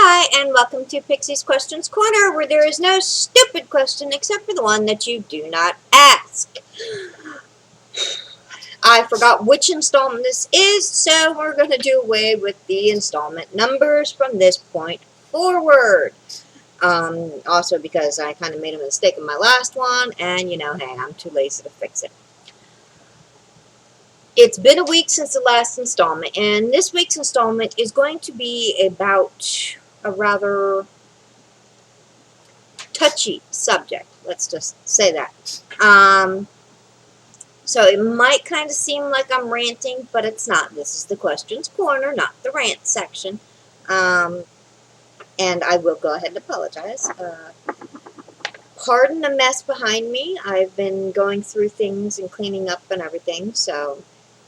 Hi, and welcome to Pixie's Questions Corner, where there is no stupid question except for the one that you do not ask. I forgot which installment this is, so we're going to do away with the installment numbers from this point forward. Also because I kind of made a mistake in my last one, and hey, I'm too lazy to fix it. It's been a week since the last installment, and this week's installment is going to be about a rather touchy subject. Let's just say that. So it might kind of seem like I'm ranting, but it's not. This is the questions corner, not the rant section. And I will go ahead and apologize. Pardon the mess behind me. I've been going through things and cleaning up and everything, so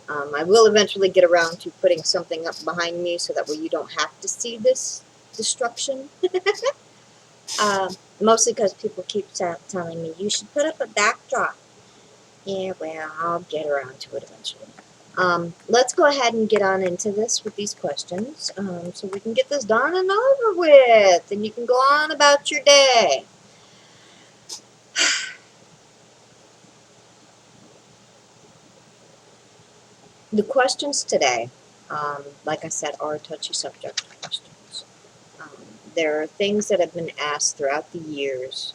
I will eventually get around to putting something up behind me so that way you don't have to see this destruction. Mostly because people keep telling me, you should put up a backdrop. Yeah, well, I'll get around to it eventually. Let's go ahead and get on into this with these questions so we can get this done and over with, and you can go on about your day. The questions today, like I said, are touchy subject questions. Um, there are things that have been asked throughout the years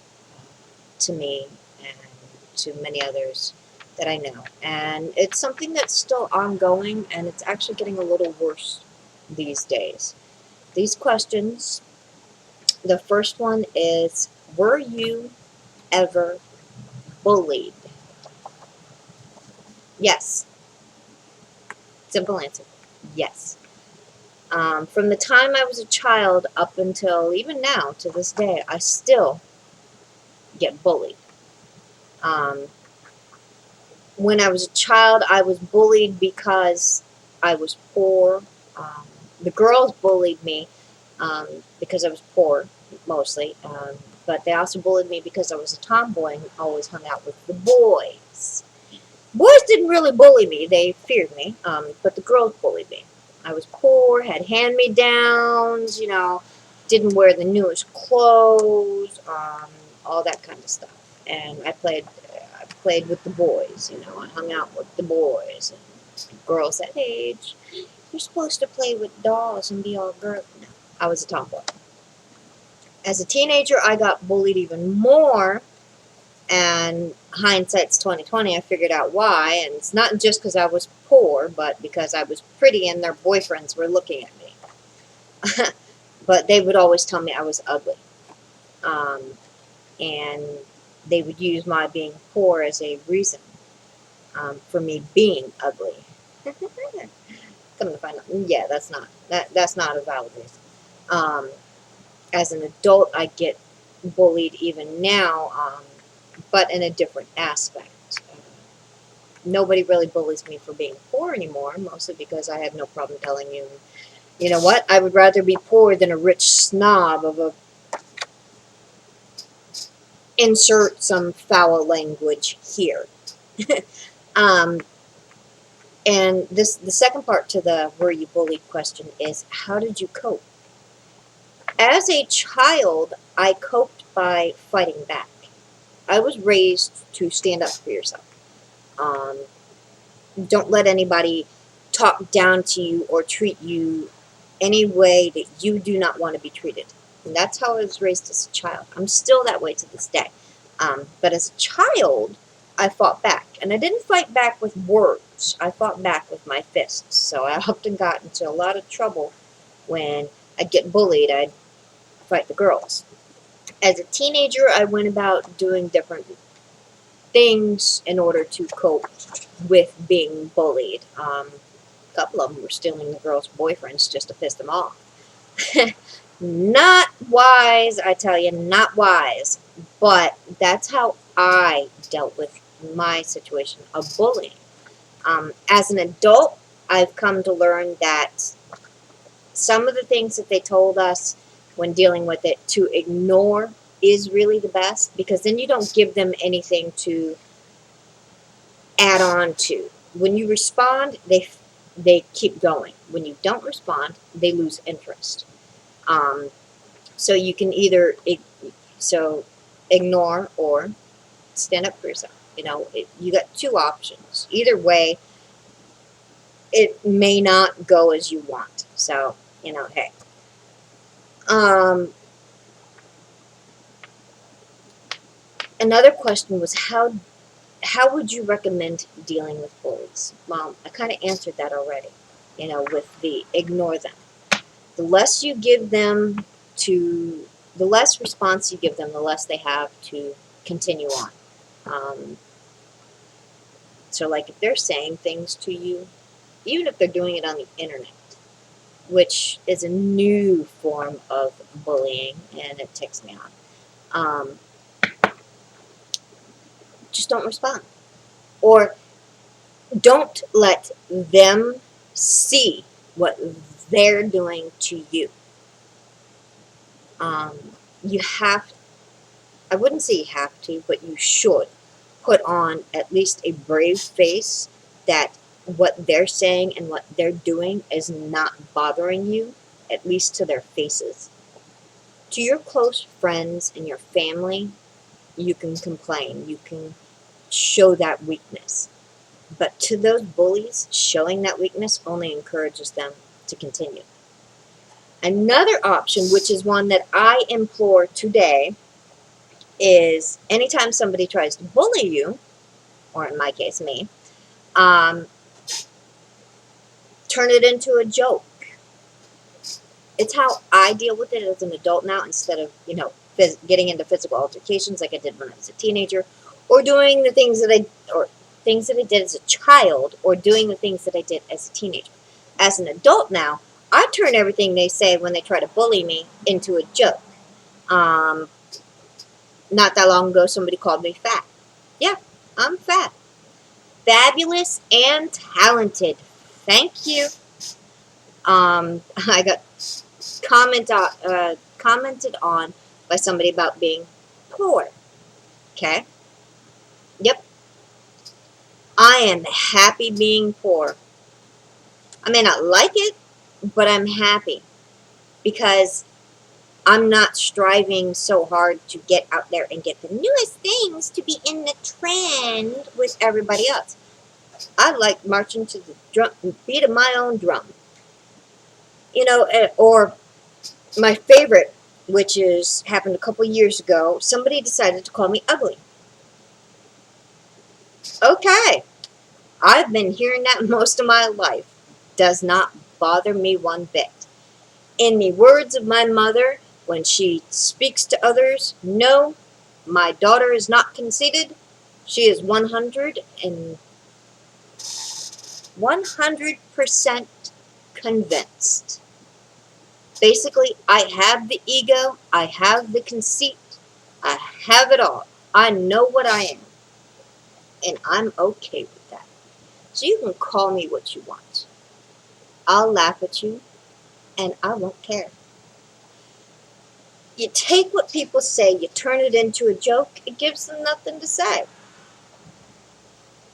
to me and to many others that I know. And it's something that's still ongoing, and it's actually getting a little worse these days. These questions, the first one is, were you ever bullied? Yes. Simple answer. Yes. From the time I was a child up until even now, to this day, I still get bullied. Um, when I was a child, I was bullied because I was poor. Um, the girls bullied me because I was poor, mostly. But they also bullied me because I was a tomboy and always hung out with the boys. Boys didn't really bully me, they feared me, but the girls bullied me. I was poor, had hand-me-downs, didn't wear the newest clothes, all that kind of stuff. And I played with the boys, I hung out with the boys and girls that age. You're supposed to play with dolls and be all girly. No, I was a tomboy. As a teenager, I got bullied even more, and hindsight's 2020. I figured out why, and it's not just because I was poor, but because I was pretty and their boyfriends were looking at me. But they would always tell me I was ugly, um, and they would use my being poor as a reason for me being ugly. Come to find out, yeah, that's not a valid reason. Um, as an adult, I get bullied even now, but in a different aspect. Nobody really bullies me for being poor anymore, mostly because I have no problem telling you, you know what, I would rather be poor than a rich snob of a insert some foul language here. um, and the second part to the were you bullied question is, how did you cope? As a child, I coped by fighting back. I was raised to stand up for yourself. Um, don't let anybody talk down to you or treat you any way that you do not want to be treated. And that's how I was raised as a child. I'm still that way to this day. But as a child, I fought back. And I didn't fight back with words. I fought back with my fists. So I often got into a lot of trouble when I'd get bullied. I'd fight the girls. As a teenager, I went about doing different things in order to cope with being bullied. A couple of them were stealing the girls' boyfriends just to piss them off. Not wise, I tell you, not wise. But that's how I dealt with my situation of bullying. As an adult, I've come to learn that some of the things that they told us when dealing with it to ignore is really the best, because then you don't give them anything to add on to. When you respond, they keep going. When you don't respond, they lose interest. Um, So you can either ignore or stand up for yourself. You got two options. Either way, it may not go as you want. So, hey. Um, Another question was how would you recommend dealing with bullies? Well, I kind of answered that already. With the ignore them. The less you give them the less response you give them, the less they have to continue on. Um, so, like, if they're saying things to you, even if they're doing it on the internet, which is a new form of bullying, and it ticks me off, just don't respond. Or don't let them see what they're doing to you. Um, you have, I wouldn't say you have to, but you should put on at least a brave face that what they're saying and what they're doing is not bothering you, at least to their faces. To your close friends and your family, you can complain. You can show that weakness. But to those bullies, showing that weakness only encourages them to continue. Another option, which is one that I implore today, is anytime somebody tries to bully you, or in my case, me, um, turn it into a joke. It's how I deal with it as an adult now, instead of, getting into physical altercations like I did when I was a teenager, or doing the things that I did as a child, or doing the things that I did as a teenager. As an adult now, I turn everything they say when they try to bully me into a joke. Um, Not that long ago, somebody called me fat. Yeah, I'm fat. Fabulous and talented. Thank you. I got commented on by somebody about being poor. Okay? Yep. I am happy being poor. I may not like it, but I'm happy because I'm not striving so hard to get out there and get the newest things to be in the trend with everybody else. I like marching to the beat of my own drum. Or my favorite, which is happened a couple years ago, somebody decided to call me ugly. Okay, I've been hearing that most of my life. Does not bother me one bit. In the words of my mother, when she speaks to others, no, my daughter is not conceited. She is 100% convinced. Basically, I have the ego, I have the conceit, I have it all. I know what I am, and I'm okay with that. So you can call me what you want. I'll laugh at you, and I won't care. You take what people say, you turn it into a joke, it gives them nothing to say.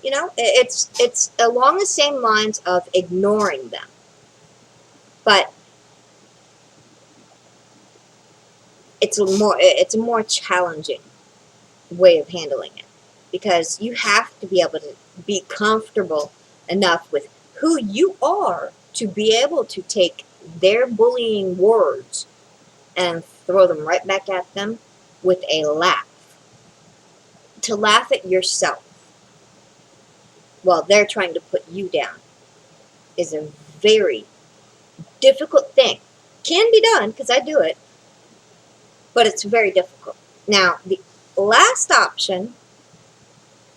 It's along the same lines of ignoring them, but it's a more challenging way of handling it, because you have to be able to be comfortable enough with who you are to be able to take their bullying words and throw them right back at them with a laugh. To laugh at yourself while they're trying to put you down is a very difficult thing. Can be done, because I do it, but it's very difficult. Now, the last option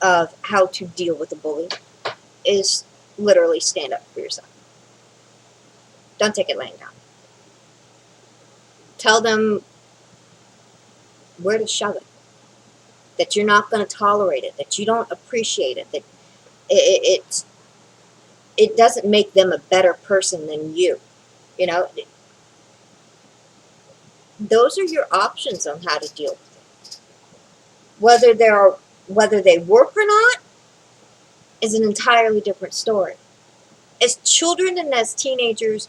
of how to deal with a bully is literally stand up for yourself. Don't take it laying down. Tell them where to shove it, that you're not going to tolerate it, that you don't appreciate it, that it doesn't make them a better person than you. You know, those are your options on how to deal with it. Whether they work or not is an entirely different story. As children and as teenagers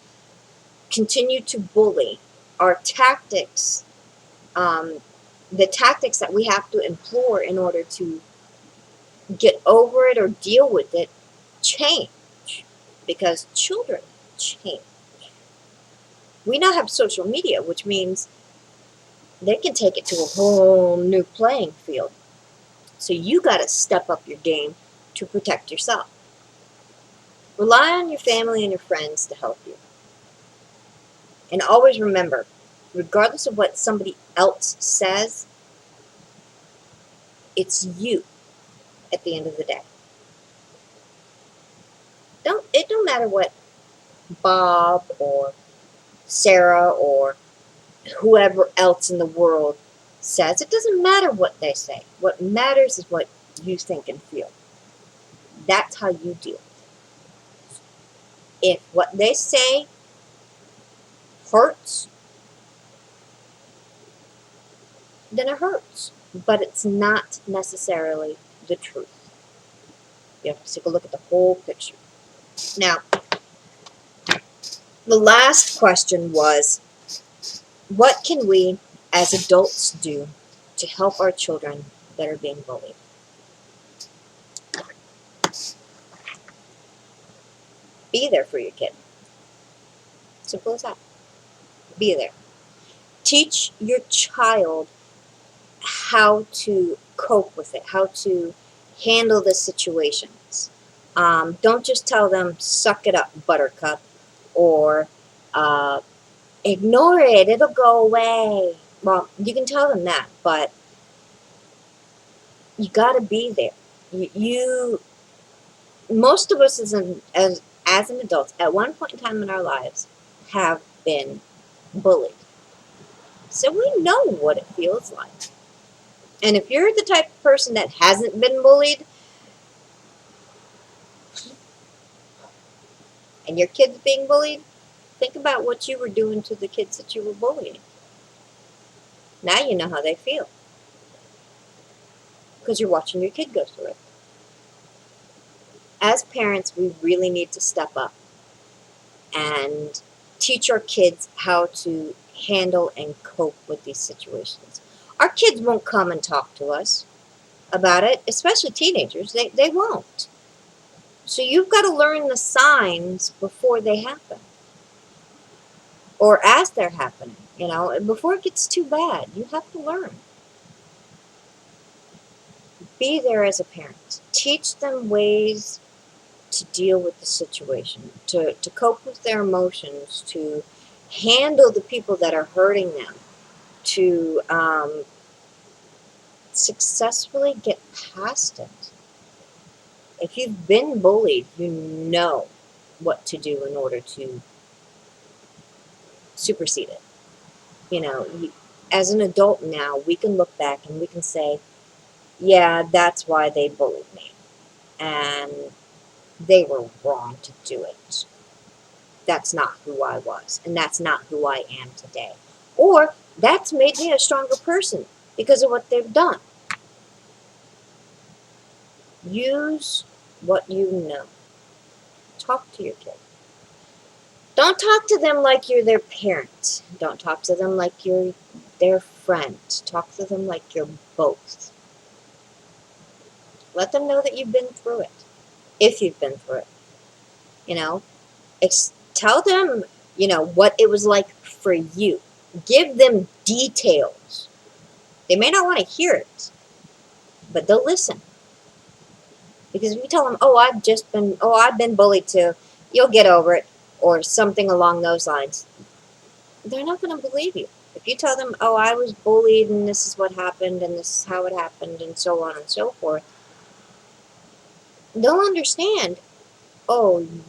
continue to bully, our tactics um, the tactics that we have to employ in order to get over it or deal with it change, because children change. We now have social media, which means they can take it to a whole new playing field. So you got to step up your game to protect yourself. Rely on your family and your friends to help you. And always remember, regardless of what somebody else says, it's you at the end of the day. It don't matter what Bob or Sarah or whoever else in the world says. It doesn't matter what they say. What matters is what you think and feel. That's how you deal. If what they say hurts, then it hurts. But it's not necessarily the truth. You have to take a look at the whole picture. Now, the last question was, what can we as adults do to help our children that are being bullied? Be there for your kid. Simple as that. Be there. Teach your child how to cope with it, how to handle the situations. Don't just tell them, suck it up, buttercup, or ignore it, it'll go away. Well, you can tell them that, but you got to be there. Most of us as an adult, at one point in time in our lives, have been bullied. So we know what it feels like. And if you're the type of person that hasn't been bullied, and your kid's being bullied, think about what you were doing to the kids that you were bullying. Now you know how they feel. Because you're watching your kid go through it. As parents, we really need to step up and teach our kids how to handle and cope with these situations. Our kids won't come and talk to us about it, especially teenagers. They won't. So you've got to learn the signs before they happen. Or as they're happening, before it gets too bad. You have to learn. Be there as a parent. Teach them ways to deal with the situation, to cope with their emotions, to handle the people that are hurting them, to successfully get past it. If you've been bullied, you know what to do in order to supersede it. As an adult now, we can look back and we can say, yeah, that's why they bullied me. And they were wrong to do it. That's not who I was, and that's not who I am today. Or that's made me a stronger person because of what they've done. Use what you know. Talk to your kid. Don't talk to them like you're their parent. Don't talk to them like you're their friend. Talk to them like you're both. Let them know that you've been through it. If you've been through it. Tell them, what it was like for you. Give them details. They may not want to hear it, but they'll listen. Because if you tell them, I've been bullied too, you'll get over it, or something along those lines, they're not going to believe you. If you tell them, I was bullied and this is what happened and this is how it happened and so on and so forth, they'll understand,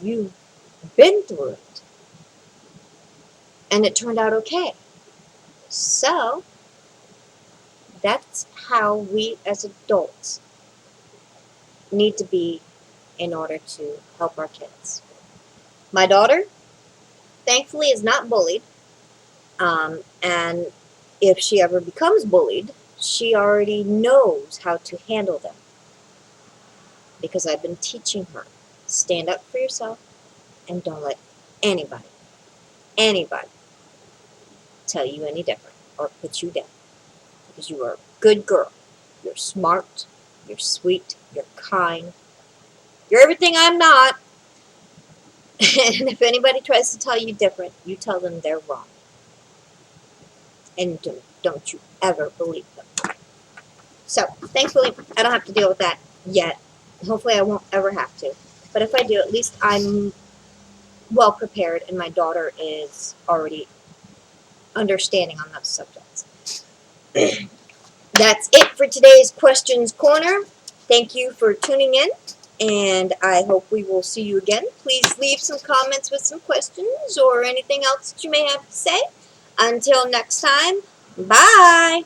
you've been through it. And it turned out okay. So, that's how we as adults need to be in order to help our kids. My daughter, thankfully, is not bullied. And if she ever becomes bullied, she already knows how to handle them. Because I've been teaching her. Stand up for yourself and don't let anybody tell you any different or put you down. because you are a good girl. You're smart. You're sweet. You're kind. You're everything I'm not. And if anybody tries to tell you different, you tell them they're wrong. And don't you ever believe them. So, thankfully, I don't have to deal with that yet. Hopefully, I won't ever have to. But if I do, at least I'm well prepared, and my daughter is already understanding on those subjects. That's it for today's Questions Corner. Thank you for tuning in, and I hope we will see you again. Please leave some comments with some questions or anything else that you may have to say. Until next time, bye!